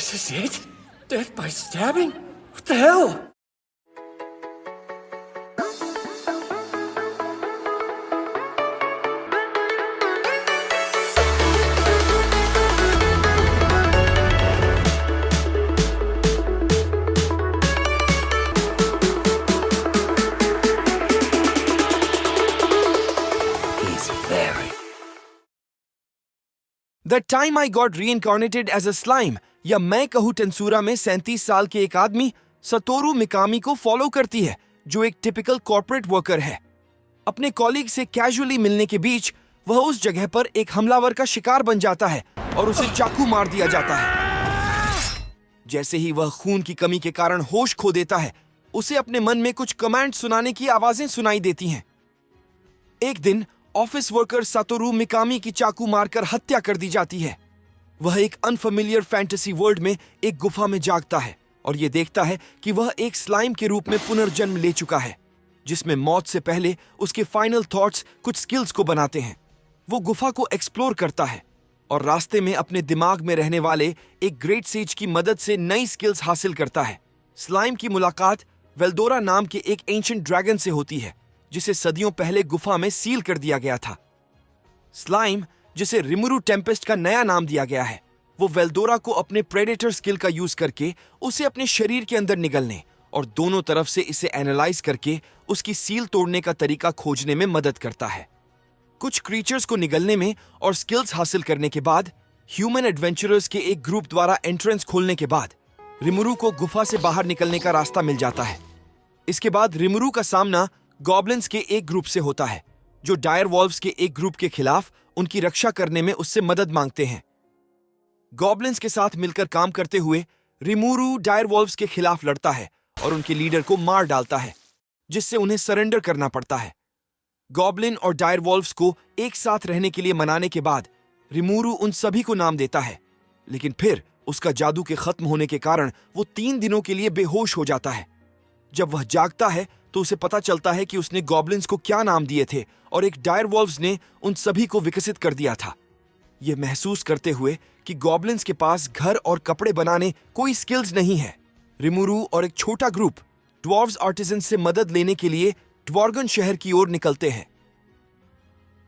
This is it? Death by stabbing? What the hell? He's very. The time I got reincarnated as a slime, या मैं कहूँ टेंसूरा में 37 साल के एक आदमी सतोरू मिकामी को फॉलो करती है, जो एक टिपिकल कॉर्पोरेट वर्कर है। अपने कॉलीग से कैजुअली मिलने के बीच वह उस जगह पर एक हमलावर का शिकार बन जाता है और उसे चाकू मार दिया जाता है। जैसे ही वह खून की कमी के कारण होश खो देता है, उसे अपने मन में कुछ कमांड सुनाने की आवाजें सुनाई देती हैं। एक दिन ऑफिस वर्कर सतोरू मिकामी की चाकू मारकर हत्या कर दी जाती है। वह एक अनफेमिलियर फैंटेसी वर्ल्ड में एक गुफा में जागता है और यह देखता है कि वह एक स्लाइम के रूप में पुनर्जन्म ले चुका है, जिसमें मौत से पहले उसके फाइनल थॉट्स कुछ स्किल्स को बनाते हैं। वो गुफा को एक्सप्लोर करता है और रास्ते में अपने दिमाग में रहने वाले एक ग्रेट सेज की मदद से नई स्किल्स हासिल करता है। स्लाइम की मुलाकात वेल्डोरा नाम के एक एंशिएंट ड्रैगन से होती है, जिसे सदियों पहले गुफा में सील कर दिया गया था। स्लाइम, जिसे रिमुरु टेम्पेस्ट का नया नाम दिया गया है, वो वेल्डोरा को अपने प्रेडेटर स्किल का यूज करके उसे अपने शरीर के अंदर निगलने और दोनों तरफ से इसे एनालाइज करके उसकी सील तोड़ने का तरीका खोजने में मदद करता है। कुछ क्रीचर्स को निगलने में और स्किल्स हासिल करने के बाद ह्यूमन एडवेंचरर्स के एक ग्रुप द्वारा एंट्रेंस खोलने के बाद रिमुरु को गुफा से बाहर निकलने का रास्ता मिल जाता है। इसके बाद रिमुरु का सामना गॉब्लिन्स के एक ग्रुप से होता है, जो डायर वॉल्व्स के एक ग्रुप के खिलाफ उनकी रक्षा करने में उससे मदद मांगते हैं। गॉब्लिन्स के साथ मिलकर काम करते हुए रिमुरु डायर वॉल्व्स के खिलाफ लड़ता है और उनके लीडर को मार डालता है, जिससे उन्हें सरेंडर करना पड़ता है। गॉब्लिन और डायर वॉल्व्स को एक साथ रहने के लिए मनाने के बाद रिमुरु उन सभी को नाम देता है, लेकिन फिर उसका जादू के खत्म होने के कारण वो 3 दिनों के लिए बेहोश हो जाता है। जब वह जागता है तो उसे पता चलता है कि उसने गॉब्लिन्स को क्या नाम दिए थे और एक डायर वॉल्व्स ने उन सभी को विकसित कर दिया था। यह महसूस करते हुए कि गॉब्लिन्स के पास घर और कपड़े बनाने कोई स्किल्स नहीं है, रिमुरु और एक छोटा ग्रुप ड्वार्व्स आर्टिजन से मदद लेने के लिए ड्वार्गन शहर की ओर निकलते हैं।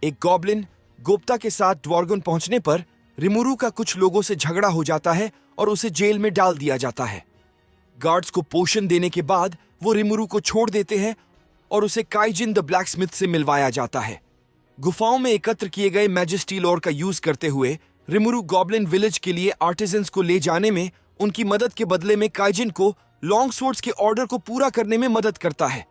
एक गॉब्लिन गोप्ता के साथ ड्वार्गन पहुंचने पर रिमुरु का कुछ लोगों से झगड़ा हो जाता है और उसे जेल में डाल दिया जाता है। गार्ड्स को पोषण देने के बाद वो रिमुरु को छोड़ देते हैं और उसे काइजिन द ब्लैकस्मिथ से मिलवाया जाता है। गुफाओं में एकत्र किए गए मैजेस्टी लोर का यूज करते हुए रिमुरु गॉब्लिन विलेज के लिए आर्टिजन्स को ले जाने में उनकी मदद के बदले में काइजिन को लॉन्ग स्वॉर्ड्स के ऑर्डर को पूरा करने में मदद करता है।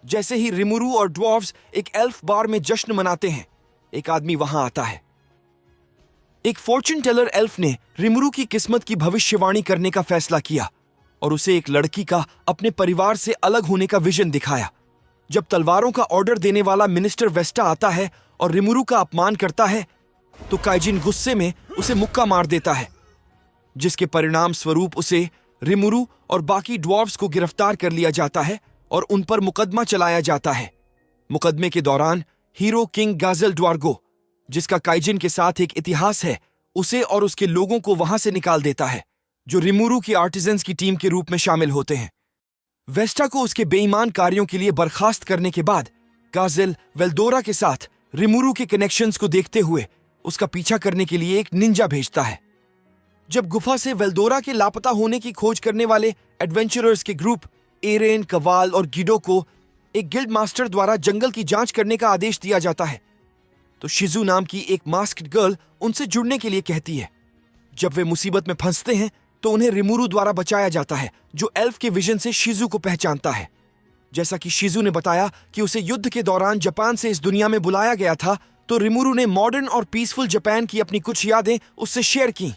जैसे ही रिमुरु और ड्वार्व्स एक एल्फ बार में जश्न मनाते हैं, एक आदमी वहां आता है। एक फॉर्चून टेलर एल्फ ने रिमुरु की किस्मत की भविष्यवाणी करने का फैसला किया और उसे एक लड़की का अपने परिवार से अलग होने का विजन दिखाया। जब तलवारों का ऑर्डर देने वाला मिनिस्टर वेस्टा आता है और रिमुरु का अपमान करता है, तो काइजिन गुस्से में उसे मुक्का मार देता है, जिसके परिणाम स्वरूप उसे रिमुरु और बाकी ड्वार्व्स को गिरफ्तार कर लिया जाता है और उन पर मुकदमा चलाया जाता है। मुकदमे के दौरान हीरो किंग गाजल ड्वार्गो, जिसका काइजिन के साथ एक इतिहास है, उसे और उसके लोगों को वहां से निकाल देता है, जो रिमुरु की आर्टिजन्स की टीम के रूप में शामिल होते हैं। वेस्टा को उसके बेईमान कार्यों के लिए बर्खास्त करने के बाद गाजेल वेल्डोरा के साथ रिमुरु के कनेक्शंस को देखते हुए उसका पीछा करने के लिए एक निंजा भेजता है। जब गुफा से वेल्डोरा के लापता होने की खोज करने वाले एडवेंचरर्स के ग्रुप एरेन, कवाल और गिडो को एक गिल्ड मास्टर द्वारा जंगल की जांच करने का आदेश दिया जाता है, तो शिजू नाम की एक मास्क्ड गर्ल उनसे जुड़ने के लिए कहती है। जब वे मुसीबत में फंसते हैं तो उन्हें रिमुरु द्वारा बचाया जाता है, जो एल्फ के विजन से शिजू को पहचानता है। जैसा कि शिजू ने बताया कि उसे युद्ध के दौरान जापान से इस दुनिया में बुलाया गया था, तो रिमुरु ने मॉडर्न और पीसफुल जापान की अपनी कुछ यादें उससे शेयर की।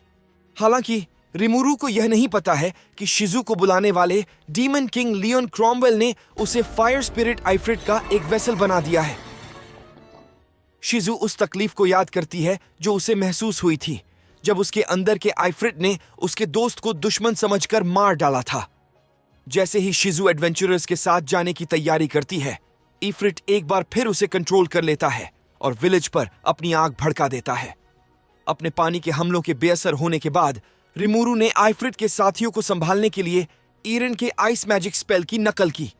हालांकि रिमुरु को यह नहीं पता है कि शिजू को बुलाने वाले डीमन किंग लियोन क्रॉमवेल ने उसे फायर स्पिरिट आइफ्रिट का एक वेसल बना दिया है। शिजू उस तकलीफ को याद करती है जो उसे महसूस हुई थी जब उसके अंदर के आइफ्रिट ने उसके दोस्त को दुश्मन समझकर मार डाला था। जैसे ही शिजू एडवेंचरर्स के साथ जाने की तैयारी करती है, इफ्रिट एक बार फिर उसे कंट्रोल कर लेता है और विलेज पर अपनी आग भड़का देता है। अपने पानी के हमलों के बेअसर होने के बाद रिमुरु ने आइफ्रिड के साथियों को संभालने के लिए ईरन के आइस मैजिक स्पेल की नकल की।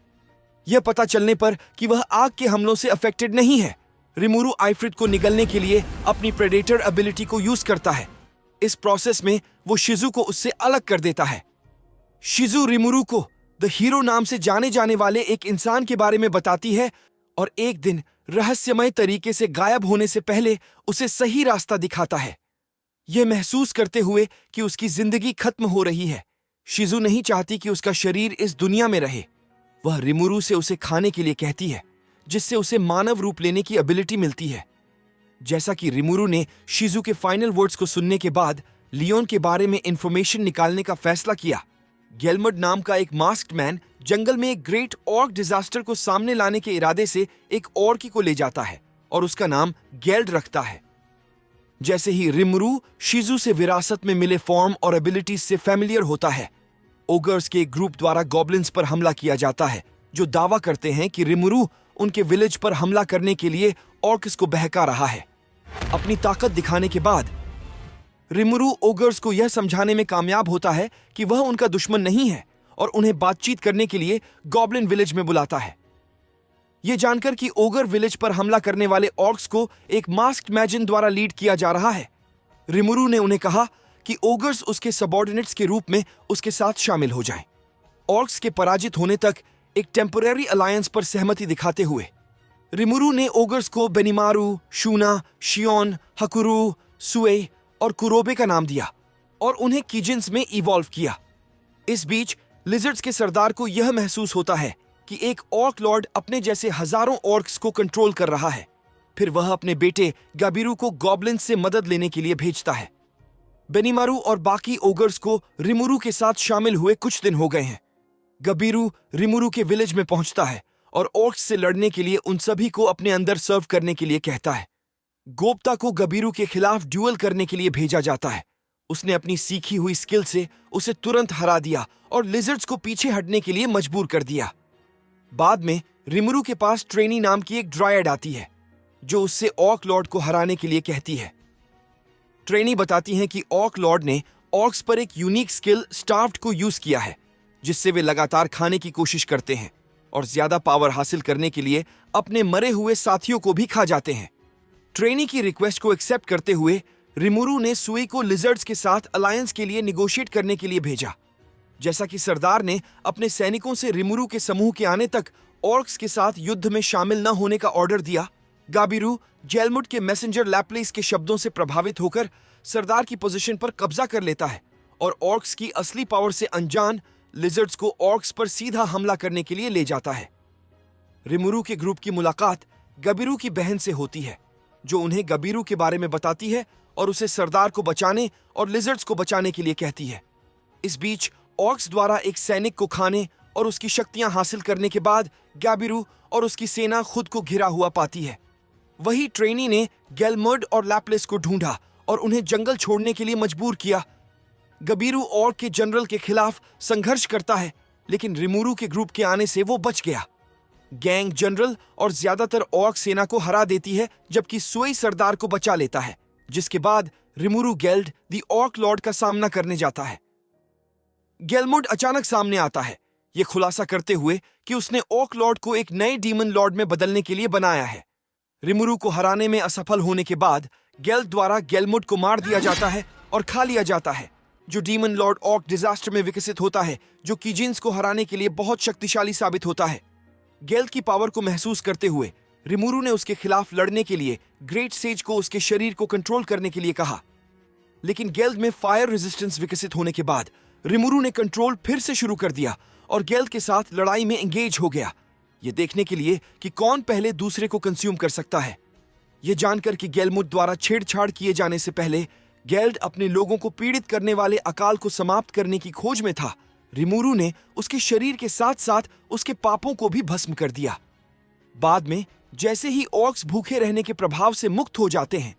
यह पता चलने पर कि वह आग के हमलों से अफेक्टेड नहीं है, रिमुरु आइफ्रिड को निगलने के लिए अपनी प्रेडेटर एबिलिटी को यूज करता है। इस प्रोसेस में वो शिजू को उससे अलग कर देता है। शिजू रिमुरु को द हीरो नाम से जाने जाने वाले एक इंसान के बारे में बताती है और एक दिन रहस्यमय तरीके से गायब होने से पहले उसे सही रास्ता दिखाता है। यह महसूस करते हुए कि उसकी जिंदगी खत्म हो रही है, शिजू नहीं चाहती कि उसका शरीर इस दुनिया में रहे। वह रिमुरु से उसे खाने के लिए कहती है, जिससे उसे मानव रूप लेने की एबिलिटी मिलती है। जैसा कि रिमुरु ने शिजू के फाइनल वर्ड्स को सुनने के बाद लियोन के बारे में इंफॉर्मेशन निकालने का फैसला किया, गेलमड नाम का एक मास्क्ड मैन जंगल में एक ग्रेट ऑर्क डिजास्टर को सामने लाने के इरादे से एक ऑर्की को ले जाता है और उसका नाम गेल्ड रखता है। जैसे ही रिमुरु शिजू से विरासत में मिले फॉर्म और एबिलिटीज से फैमिलियर होता है, ओगर्स के एक ग्रुप द्वारा गॉब्लिन्स पर हमला किया जाता है, जो दावा करते हैं कि रिमुरु उनके विलेज पर हमला करने के लिए ऑर्क्स को बहका रहा है। अपनी ताकत दिखाने के बाद रिमुरु ओगर्स को यह समझाने में कामयाब होता है कि वह उनका दुश्मन नहीं है और उन्हें बातचीत करने के लिए गॉब्लिन विलेज में बुलाता है। यह जानकर कि ओगर विलेज पर हमला करने वाले ऑर्क्स को एक मास्क्ड मैजिन द्वारा लीड किया जा रहा है, रिमुरु ने उन्हें कहा कि ओगर्स उसके सबऑर्डिनेट्स के रूप में उसके साथ शामिल हो जाएं। ऑर्क्स के पराजित होने तक एक टेम्पररी अलायंस पर सहमति दिखाते हुए रिमुरु ने ओगर्स को बेनिमारू, शूना, शियोन, हकुरु, सुए और कुरोबे का नाम दिया और उन्हें कीजिन्स में इवॉल्व किया। इस बीच लिजर्ड्स के सरदार को यह महसूस होता है कि एक ऑर्क लॉर्ड अपने जैसे हजारों ऑर्क्स को कंट्रोल कर रहा है। फिर वह अपने बेटे गाबिरू को गॉब्लिन्स से मदद लेने के लिए भेजता है। बेनिमारू और बाकी ओगर्स को रिमुरु के साथ शामिल हुए कुछ दिन हो गए हैं। गाबिरू रिमुरु के विलेज में पहुंचता है और ऑर्क्स से लड़ने के लिए उन सभी को अपने अंदर सर्व करने के लिए कहता है। गोप्ता को गाबिरू के खिलाफ ड्यूअल करने के लिए भेजा जाता है। उसने अपनी सीखी हुई स्किल से उसे तुरंत हरा दिया और लिजर्ड्स को पीछे हटने के लिए मजबूर कर दिया। बाद में रिमुरु के पास ट्रेनी नाम की एक ड्रायड आती है, जो उससे ऑर्क लॉर्ड को हराने के लिए कहती है। ट्रेनी बताती हैं कि ऑर्क लॉर्ड ने ऑर्क्स पर एक यूनिक स्किल स्टार्व्ड को यूज किया है, जिससे वे लगातार खाने की कोशिश करते हैं और ज्यादा पावर हासिल करने के लिए अपने मरे हुए साथियों को भी खा जाते हैं। ट्रेनी की रिक्वेस्ट को एक्सेप्ट करते हुए रिमुरु ने सुई को लिजर्ड्स के साथ अलायंस के लिए निगोशिएट करने के लिए भेजा। जैसा कि सरदार ने अपने सैनिकों से रिमुरु के समूह के आने तक ऑर्क्स के साथ युद्ध में शामिल न होने का ऑर्डर दिया, गाबिरू जेलमुड के मैसेंजर लैप्लेस के शब्दों से प्रभावित होकर सरदार की पोजीशन पर कब्जा कर लेता है और ऑर्क्स की असली पावर से अनजान लिजर्ड्स को ऑर्क्स पर सीधा हमला करने के लिए ले जाता है। रिमुरु के ग्रुप की मुलाकात गाबिरू की बहन से होती है, जो उन्हें गाबिरू के बारे में बताती है और उसे सरदार को बचाने और लिजर्ड्स को बचाने के लिए कहती है। इस बीच ऑर्क्स द्वारा एक सैनिक को खाने और उसकी शक्तियां हासिल करने के बाद गाबिरू और उसकी सेना खुद को घिरा हुआ पाती है। वही ट्रेनी ने गेलमर्ड और लैप्लेस को ढूंढा और उन्हें जंगल छोड़ने के लिए मजबूर किया। गाबिरू ऑर्क के जनरल के खिलाफ संघर्ष करता है, लेकिन रिमुरु के ग्रुप के आने से वो बच गया। गैंग जनरल और ज्यादातर ऑर्क सेना को हरा देती है, जबकि सुई सरदार को बचा लेता है, जिसके बाद रिमुरु गेल्ड द ऑर्क लॉर्ड का सामना करने जाता है। गेलमुड अचानक सामने आता है, यह खुलासा करते हुए कि उसने ऑर्क लॉर्ड को एक नए डीमन लॉर्ड में बदलने के लिए बनाया है। रिमुरु को हराने में असफल होने के बाद गेल्ड द्वारा गेलमुड को मार दिया जाता है और खा लिया जाता है, जो डीमन लॉर्ड ऑर्क डिजास्टर में विकसित होता है, जो कीजिन्स को हराने के लिए बहुत शक्तिशाली साबित होता है। गेल्ड की पावर को महसूस करते हुए रिमुरु ने उसके खिलाफ लड़ने के लिए ग्रेट सेज को उसके शरीर को कंट्रोल करने के लिए कहा, लेकिन गेल्ड में फायर रेजिस्टेंस विकसित होने के बाद रिमुरु ने कंट्रोल फिर से शुरू कर दिया और गेल्ड के साथ लड़ाई में एंगेज हो गया, ये देखने के लिए कि कौन पहले दूसरे को कंज्यूम कर सकता है। यह जानकर कि गेलमुड द्वारा छेड़छाड़ किए जाने से पहले गेल्ड अपने लोगों को पीड़ित करने वाले अकाल को समाप्त करने की खोज में था, रिमुरु ने उसके शरीर के साथ साथ उसके पापों को भी भस्म कर दिया। बाद में जैसे ही ऑर्क्स भूखे रहने के प्रभाव से मुक्त हो जाते हैं,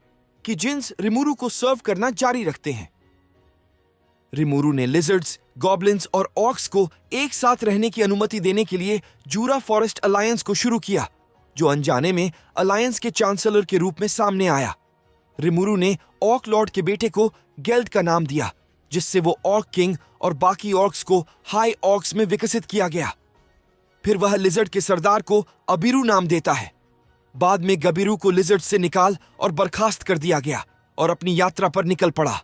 कीजिन्स रिमुरु को सर्व करना जारी रखते हैं। रिमुरु ने लिजर्ड्स, गॉब्लिन्स और ऑर्क्स को एक साथ रहने की अनुमति देने के लिए जूरा फॉरेस्ट अलायंस को शुरू किया, जो अनजाने में अलायंस के चांसलर के रूप में सामने आया। रिमुरु ने ऑर्क लॉर्ड के बेटे को गेल्ड का नाम दिया, जिससे वो ऑर्क किंग और बाकी ऑर्क्स को हाई ऑर्क्स में विकसित किया गया। फिर वह लिजर्ड के सरदार को अबीरू नाम देता है। बाद में गबीरू को लिजर्ड से निकाल और बर्खास्त कर दिया गया और अपनी यात्रा पर निकल पड़ा।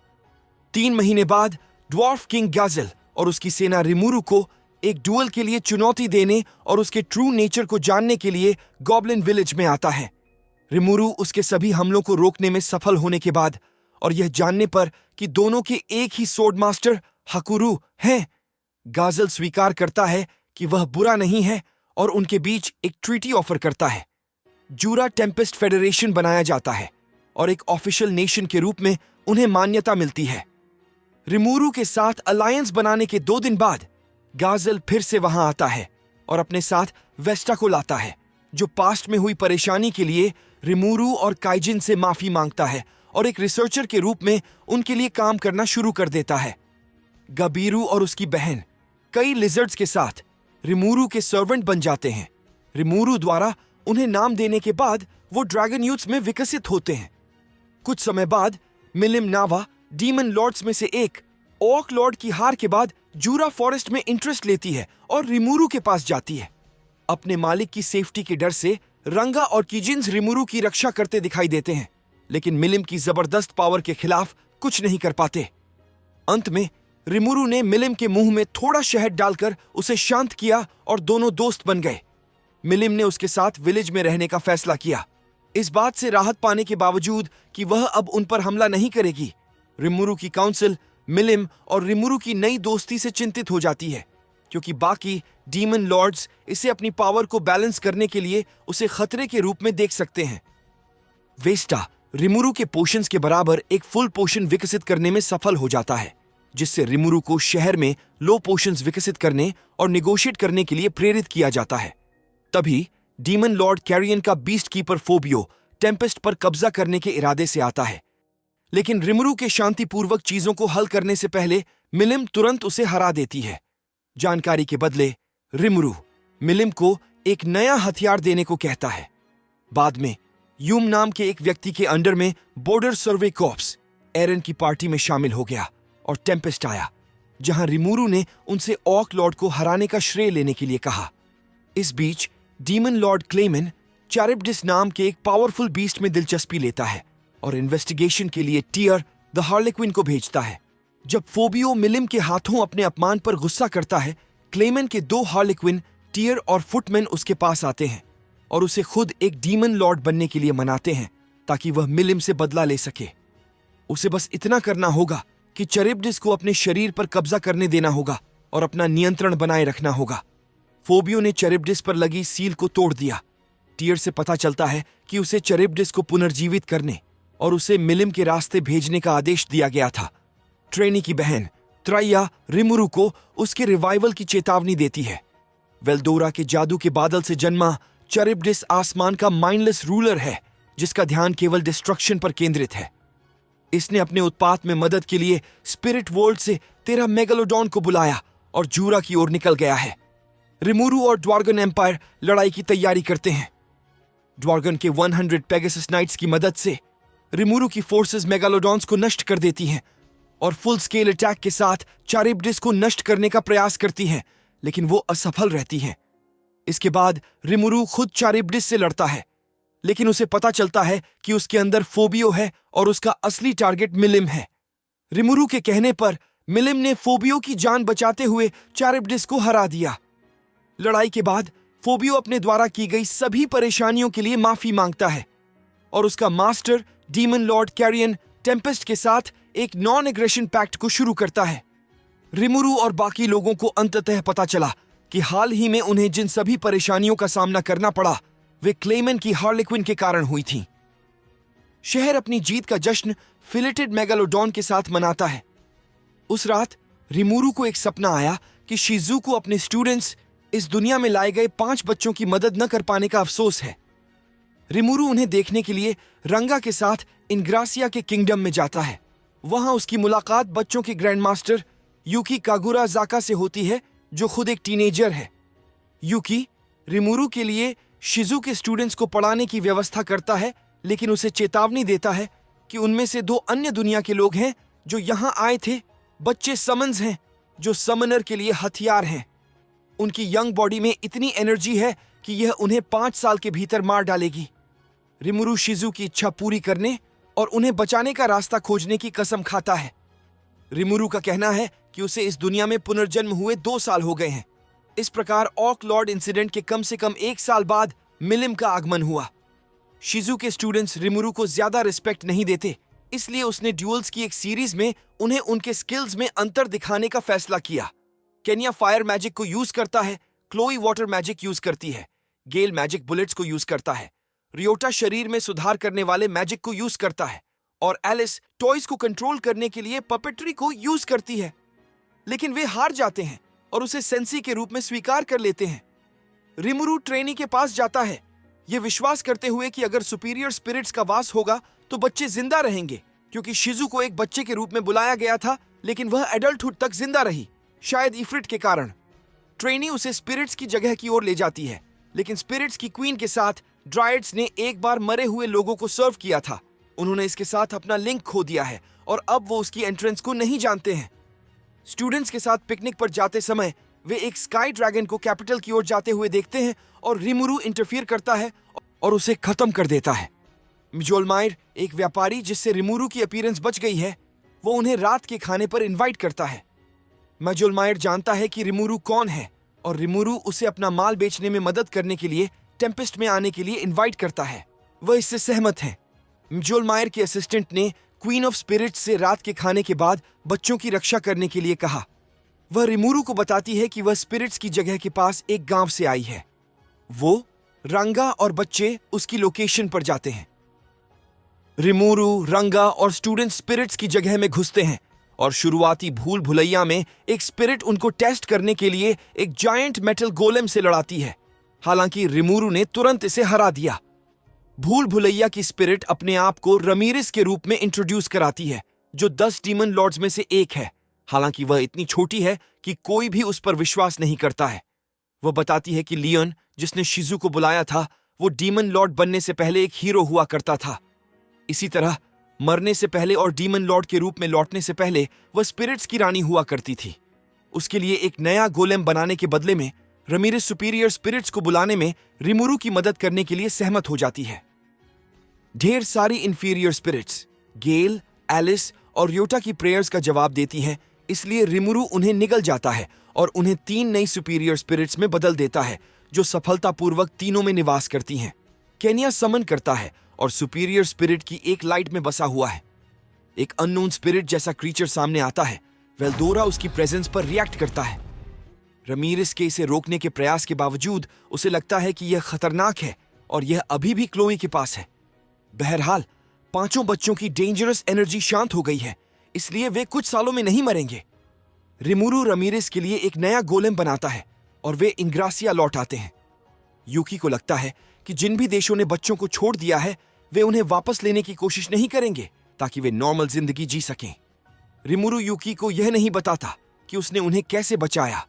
3 महीने बाद ड्वार्फ किंग गाजिल और उसकी सेना रिमुरु को एक डुअल के लिए चुनौती देने और उसके ट्रू नेचर को जानने के लिए गॉब्लिन विलेज में आता है। रिमुरु उसके सभी हमलों को रोकने में सफल होने के बाद और यह जानने पर कि दोनों के एक ही सोर्ड मास्टर हकुरु हैं, गाजिल स्वीकार करता है कि वह बुरा नहीं है और उनके बीच एक ट्रीटी ऑफर करता है। जूरा टेम्पेस्ट फेडरेशन बनाया जाता है और एक ऑफिशियल नेशन के रूप में उन्हें मान्यता मिलती है। रिमुरु के साथ अलायंस बनाने के 2 दिन बाद गाजिल फिर से वहां आता है और अपने साथ वेस्टा को लाता है, जो पास्ट में हुई परेशानी के लिए रिमुरु और काइजिन से माफी मांगता है और एक रिसर्चर के रूप में उनके लिए काम करना शुरू कर देता है। गबीरू और उसकी बहन कई लिजर्ड्स के साथ रिमुरु के सर्वेंट बन जाते हैं। रिमुरु द्वारा उन्हें नाम देने के बाद वो ड्रैगन यूथ्स में विकसित होते हैं। कुछ समय बाद मिलिम नावा डीमन लॉर्ड्स में से एक ऑर्क लॉर्ड की हार के बाद जूरा फॉरेस्ट में इंटरेस्ट लेती है और रिमुरु के पास जाती है। अपने मालिक की सेफ्टी के डर से रंगा और कीजिन्स रिमुरु की रक्षा करते दिखाई देते हैं, लेकिन मिलिम की जबरदस्त पावर के खिलाफ कुछ नहीं कर पाते। अंत में रिमुरु ने मिलिम के मुंह में थोड़ा शहद डालकर उसे शांत किया और दोनों दोस्त बन गए। मिलिम ने उसके साथ विलेज में रहने का फैसला किया, इस बात से राहत पाने के बावजूद कि वह अब उन पर हमला नहीं करेगी। रिमुरु की काउंसिल मिलिम और रिमुरु की नई दोस्ती से चिंतित हो जाती है, क्योंकि बाकी डीमन लॉर्ड्स इसे अपनी पावर को बैलेंस करने के लिए उसे खतरे के रूप में देख सकते हैं। वेस्टा रिमुरु के पोशंस के बराबर एक फुल पोशन विकसित करने में सफल हो जाता है, जिससे रिमुरु को शहर में लो पोशंस विकसित करने और निगोशिएट करने के लिए प्रेरित किया जाता है। तभी डीमन लॉर्ड कैरियन का बीस्ट कीपर फोबियो टेम्पेस्ट पर कब्जा करने के इरादे से आता है, लेकिन रिमुरु के शांतिपूर्वक चीजों को हल करने से पहले मिलिम तुरंत उसे हरा देती है। जानकारी के बदले रिमुरु मिलिम को एक नया हथियार देने को कहता है। बाद में यूम नाम के एक व्यक्ति के अंडर में बॉर्डर सर्वे कॉर्प्स एरन की पार्टी में शामिल हो गया और टेम्पेस्ट आया, जहां रिमुरु ने उनसे ऑर्क लॉर्ड को हराने का श्रेय लेने के लिए कहा। इस बीच डीमन लॉर्ड क्लेमन चारिब्डिस नाम के एक पावरफुल बीस्ट में दिलचस्पी लेता है और इन्वेस्टिगेशन के लिए टियर द हार्लेक्विन को भेजता है। जब फोबियो मिलिम के हाथों अपने अपमान पर गुस्सा करता है, क्लेमन के 2 हार्लेक्विन टियर और फुटमैन उसके पास आते हैं और उसे खुद एक डीमन लॉर्ड बनने के लिए मनाते हैं ताकि वह मिलिम से बदला ले सके। उसे बस इतना करना होगा कि चारिब्डिस को अपने शरीर पर कब्जा करने देना होगा और अपना नियंत्रण बनाए रखना होगा। फोबियो ने चारिब्डिस पर लगी सील को तोड़ दिया। टियर से पता चलता है कि उसे चारिब्डिस को पुनर्जीवित करने और उसे मिलिम के रास्ते भेजने का आदेश दिया गया था। ट्रेनी की बहन त्रैया रिमुरु को उसके रिवाइवल की चेतावनी देती है। वेल्डोरा के जादू के बादल से जन्मा चारिब्डिस आसमान का माइंडलेस रूलर है, जिसका ध्यान केवल डिस्ट्रक्शन पर केंद्रित है। इसने अपने उत्पात में मदद के लिए स्पिरिट वर्ल्ड से 13 मेगालोडॉन को बुलाया और जूरा की ओर निकल गया है। रिमुरु और ड्वार्गन एम्पायर लड़ाई की तैयारी करते हैं। ड्वार्गन के 100 पेगासस नाइट्स की मदद से रिमुरु की फोर्सेस मेगालोडॉन्स को नष्ट कर देती हैं और फुल स्केल अटैक के साथ चारिब्डिस को नष्ट करने का प्रयास करती हैं, लेकिन वो असफल रहती हैं। इसके बाद रिमुरु खुद चारिब्डिस से लड़ता है, लेकिन उसे पता चलता है कि उसके अंदर फोबियो है और उसका असली टारगेट मिलिम है। रिमुरु के कहने पर मिलिम ने फोबियो की जान बचाते हुए चारिब्डिस को हरा दिया। लड़ाई के बाद फोबियो अपने द्वारा की गई सभी परेशानियों के लिए माफी मांगता है और उसका master demon lord Carrion tempest के साथ एक नॉन एग्रेशन पैक्ट को शुरू करता है। रिमुरु और बाकी लोगों को अंततः पता चला कि हाल ही में उन्हें जिन सभी परेशानियों का सामना करना पड़ा वे क्लेमन की हार्लेक्विन के कारण हुई थीं। शहर अपनी जीत का जश्न फिलेटेड मेगालोडॉन के साथ मनाता है। उस रात रिमुरु को एक सपना आया कि शिजुको अपने स्टूडेंट्स इस दुनिया में लाए गए 5 बच्चों की मदद न कर पाने का अफसोस है। रिमुरु उन्हें देखने के लिए रंगा के साथ इनग्रासिया के किंगडम में जाता है। वहां उसकी मुलाकात बच्चों के ग्रैंड मास्टर यूकी कागुराजाका से होती है, जो खुद एक टीनेजर है। यूकी रिमुरु के लिए शिजु के स्टूडेंट्स को पढ़ाने की व्यवस्था करता है, लेकिन उसे चेतावनी देता है कि उनमें से 2 अन्य दुनिया के लोग हैं जो यहां आए थे, बच्चे समन्स हैं जो समनर के लिए हथियार हैं। उनकी यंग बॉडी में इतनी एनर्जी है कि यह उन्हें 5 साल के भीतर मार डालेगी। रिमुरु शिजू की इच्छा पूरी करने और उन्हें बचाने का रास्ता खोजने की कसम खाता है। रिमुरु का कहना है कि उसे इस दुनिया में पुनर्जन्म हुए 2 साल हो गए हैं। इस प्रकार ऑक लॉर्ड इंसिडेंट के कम से कम 1 साल बाद मिलिम का आगमन हुआ। शिजू के स्टूडेंट्स रिमुरु को ज्यादा रिस्पेक्ट नहीं देते, इसलिए उसने ड्यूल्स की एक सीरीज में उन्हें उनके स्किल्स में अंतर दिखाने का फैसला किया। केनिया फायर मैजिक को यूज करता है, क्लोई वाटर मैजिक यूज करती है, गेल मैजिक बुलेट्स को यूज करता है, रियोटा शरीर में सुधार करने वाले मैजिक को यूज करता है और एलिस टॉयज को कंट्रोल करने के लिए पपेट्री को यूज करती है। लेकिन वे हार जाते हैं और उसे सेंसी के रूप में स्वीकार कर लेते हैं। रिमुरु ट्रेनी के पास जाता है, यह विश्वास करते हुए कि अगर सुपीरियर स्पिरिट्स का वास होगा तो बच्चे जिंदा रहेंगे, क्योंकि शिजू को एक बच्चे के रूप में बुलाया गया था लेकिन वह एडल्टहुड तक जिंदा रही, शायद इफ्रिट के कारण। ट्रेनी उसे स्पिरिट्स की जगह की ओर ले जाती है, लेकिन स्पिरिट्स की क्वीन के साथ ड्राइड्स ने एक बार मरे हुए लोगों को सर्व किया था। उन्होंने इसके साथ अपना लिंक खो दिया है और अब वो उसकी एंट्रेंस को नहीं जानते हैं। स्टूडेंट्स के साथ पिकनिक पर जाते समय वे एक स्काई ड्रैगन को कैपिटल की ओर जाते हुए देखते हैं और रिमुरु इंटरफियर करता है और उसे खत्म कर देता है। मिजोलमायर, एक व्यापारी जिससे रिमुरु की अपीयरेंस बच गई है, वो उन्हें रात के खाने पर इनवाइट करता है। मिजोलमायर जानता है कि रिमुरु कौन है और रिमुरु उसे अपना माल बेचने में मदद करने के लिए टेम्पेस्ट में आने के लिए इनवाइट करता है। वह इससे सहमत है। मिजोलमायर के असिस्टेंट ने क्वीन ऑफ स्पिरिट्स से रात के खाने के बाद बच्चों की रक्षा करने के लिए कहा। वह रिमुरु को बताती है कि वह स्पिरिट्स की जगह के पास एक गांव से आई है। वो, रंगा और बच्चे उसकी लोकेशन पर जाते हैं। रिमुरु, रंगा और स्टूडेंट स्पिरिट्स की जगह में घुसते हैं और शुरुआती भूल भुलैया में एक स्पिरिट उनको टेस्ट करने के लिए एक जायंट मेटल गोलेम से लड़ाती है। हालांकि रिमुरु ने तुरंत इसे हरा दिया। भूल भुलैया की स्पिरिट अपने आप को रमीरिस के रूप में इंट्रोड्यूस कराती है, जो 10 डीमन लॉर्ड्स में से एक है। हालांकि वह इतनी छोटी है कि कोई भी उस पर विश्वास नहीं करता है। वह बताती है कि लियोन, जिसने शिजू को बुलाया था, वो डीमन लॉर्ड बनने से पहले एक हीरो हुआ करता था। इसी तरह मरने से पहले और डीमन लॉर्ड के रूप में लौटने से पहले वह स्पिरिट्स की रानी हुआ करती थी। उसके लिए एक नया गोलेम बनाने के बदले में रमीरिस सुपीरियर स्पिरिट्स को बुलाने में रिमुरु की मदद करने के लिए सहमत हो जाती है। ढेर सारी इंफीरियर स्पिरिट्स गेल, एलिस और रियोटा की प्रेयर्स का जवाब देती हैं, इसलिए रिमुरु उन्हें निगल जाता है और उन्हें 3 नई सुपीरियर स्पिरिट्स में बदल देता है, जो सफलतापूर्वक तीनों में निवास करती हैं। केनिया समन करता है और सुपीरियर स्पिरिट की एक लाइट में बसा हुआ है। एक अननोन स्पिरिट जैसा क्रीचर सामने आता है। वेल्दोरा उसकी प्रेजेंस पर रिएक्ट करता है। रमीरिस के इसे रोकने के प्रयास के बावजूद उसे लगता है कि यह खतरनाक है और यह अभी भी क्लोई के पास है। बहरहाल 5 बच्चों की डेंजरस एनर्जी शांत हो गई है, इसलिए वे कुछ सालों में नहीं मरेंगे। रिमुरु रमीरिस के लिए एक नया गोलेम बनाता है और वे इंग्रासिया लौट आते हैं। यूकी को लगता है कि जिन भी देशों ने बच्चों को छोड़ दिया है, वे उन्हें वापस लेने की कोशिश नहीं करेंगे ताकि वे नॉर्मल जिंदगी जी सकें। रिमुरु यूकी को यह नहीं बताता कि उसने उन्हें कैसे बचाया।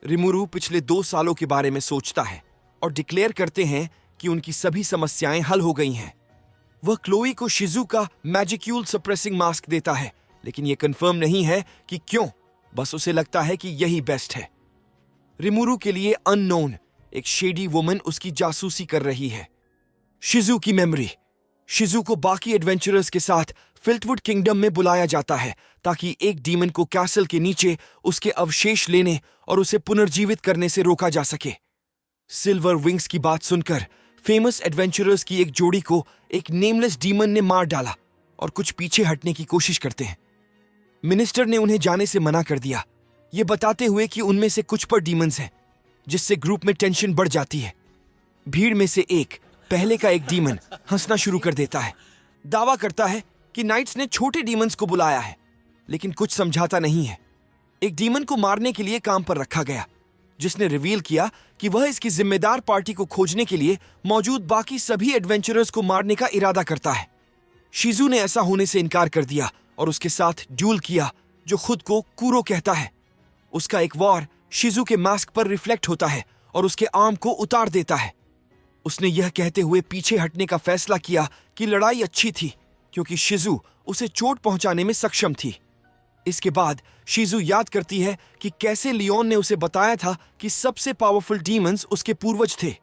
रिमुरु पिछले 2 सालों के बारे में सोचता है और डिक्लेयर करते हैं कि उनकी सभी समस्याएं हल हो गई हैं। वह क्लोई को शिजू का मैजिक्यूल सप्रेसिंग मास्क देता है, लेकिन यह कंफर्म नहीं है कि क्यों, बस उसे लगता है कि यही बेस्ट है। रिमुरु के लिए अननोन एक शेडी वुमन उसकी जासूसी कर रही है। शिजू की मेमोरी। शिजू को बाकी एडवेंचरर्स के साथ फिल्टवुड किंगडम में बुलाया जाता है ताकि एक डीमन को कैसल के नीचे उसके अवशेष लेने और उसे पुनर्जीवित करने से रोका जा सके। सिल्वर विंग्स की बात सुनकर फेमस एडवेंचरर्स की एक जोड़ी को एक नेमलेस डीमन ने मार डाला और कुछ पीछे हटने की कोशिश करते हैं। मिनिस्टर ने उन्हें जाने से मना कर दिया, ये बताते हुए कि उनमें से कुछ पर डीमंस हैं, जिससे ग्रुप में टेंशन बढ़ जाती है। भीड़ में से एक, पहले का एक डीमन हंसना शुरू कर देता है। दावा करता है कि नाइट्स ने छोटे डीमंस को बुलाया है, लेकिन कुछ समझाता नहीं है। एक डीमन को मारने के लिए काम पर रखा गया, जिसने रिवील किया कि वह इसकी जिम्मेदार पार्टी को खोजने के लिए मौजूद बाकी सभी एडवेंचरर्स को मारने का इरादा करता है। शिजू ने ऐसा होने से इनकार कर दिया और उसके साथ ड्यूल किया, जो खुद को कुरो कहता है। उसका एक वॉर शिजू के मास्क पर रिफ्लेक्ट होता है और उसके आर्म को उतार देता है। उसने यह कहते हुए पीछे हटने का फैसला किया कि लड़ाई अच्छी थी क्योंकि शिजू उसे चोट पहुंचाने में सक्षम थी। इसके बाद शीजू याद करती है कि कैसे लियोन ने उसे बताया था कि सबसे पावरफुल डीमंस उसके पूर्वज थे,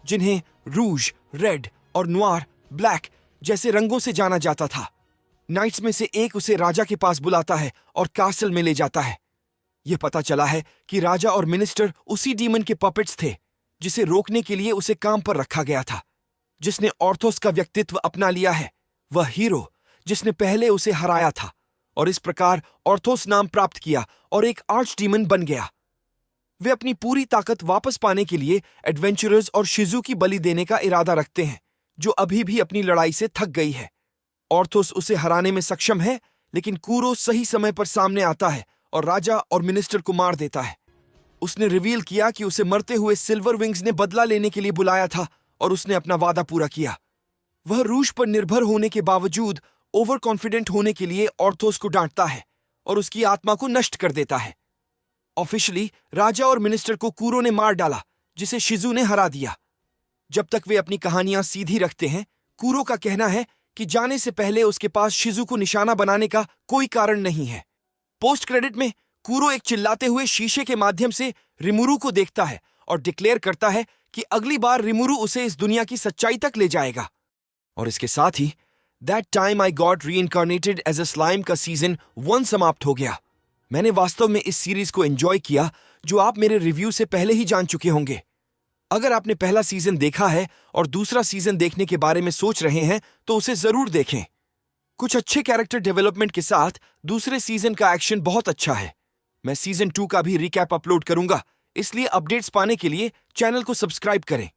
जिन्हें रूज, रेड और नुआर, ब्लैक जैसे रंगों से जाना जाता था। नाइट्स में से एक उसे राजा के पास बुलाता है और कास्टल में ले जाता है। यह पता चला है कि राजा और मिनिस्टर उसी डीमन के पपेट्स थे जिसे रोकने के लिए उसे काम पर रखा गया था। जिसने ऑर्थोस का व्यक्तित्व अपना लिया है, वह हीरो जिसने पहले उसे हराया था और इस प्रकार ऑर्थोस नाम प्राप्त किया और एक आर्च डीमन बन गया। वे अपनी पूरी ताकत वापस पाने के लिए एडवेंचरर्स और शिजू की बलि देने का इरादा रखते हैं, जो अभी भी अपनी लड़ाई से थक गई है। ऑर्थोस उसे हराने में सक्षम है, लेकिन कूरो सही समय पर सामने आता है और राजा और मिनिस्टर को मार देता है। उसने रिवील किया कि उसे मरते हुए सिल्वर विंग्स ने बदला लेने के लिए बुलाया था और उसने अपना वादा पूरा किया। वह रूज पर निर्भर होने के बावजूद ओवर कॉन्फिडेंट होने के लिए ऑर्थोस को डांटता है और उसकी आत्मा को नष्ट कर देता है। ऑफिशियली राजा और मिनिस्टर को कूरो ने मार डाला, जिसे शिजू ने हरा दिया। जब तक वे अपनी कहानियां सीधी रखते हैं, कूरो का कहना है कि जाने से पहले उसके पास शिजू को निशाना बनाने का कोई कारण नहीं है। पोस्ट क्रेडिट में कूरो एक चिल्लाते हुए शीशे के माध्यम से रिमुरु को देखता है और डिक्लेयर करता है कि अगली बार रिमुरु उसे इस दुनिया की सच्चाई तक ले जाएगा। और इसके साथ ही that time I got reincarnated as a slime का सीजन 1 समाप्त हो गया। मैंने वास्तव में इस सीरीज को एंजॉय किया, जो आप मेरे रिव्यू से पहले ही जान चुके होंगे। अगर आपने पहला सीजन देखा है और दूसरा सीजन देखने के बारे में सोच रहे हैं, तो उसे जरूर देखें। कुछ अच्छे कैरेक्टर डेवलपमेंट के साथ दूसरे सीजन का एक्शन बहुत अच्छा है। मैं सीजन 2 का भी रिकैप अपलोड करूंगा, इसलिए अपडेट्स पाने के लिए चैनल को सब्सक्राइब करें।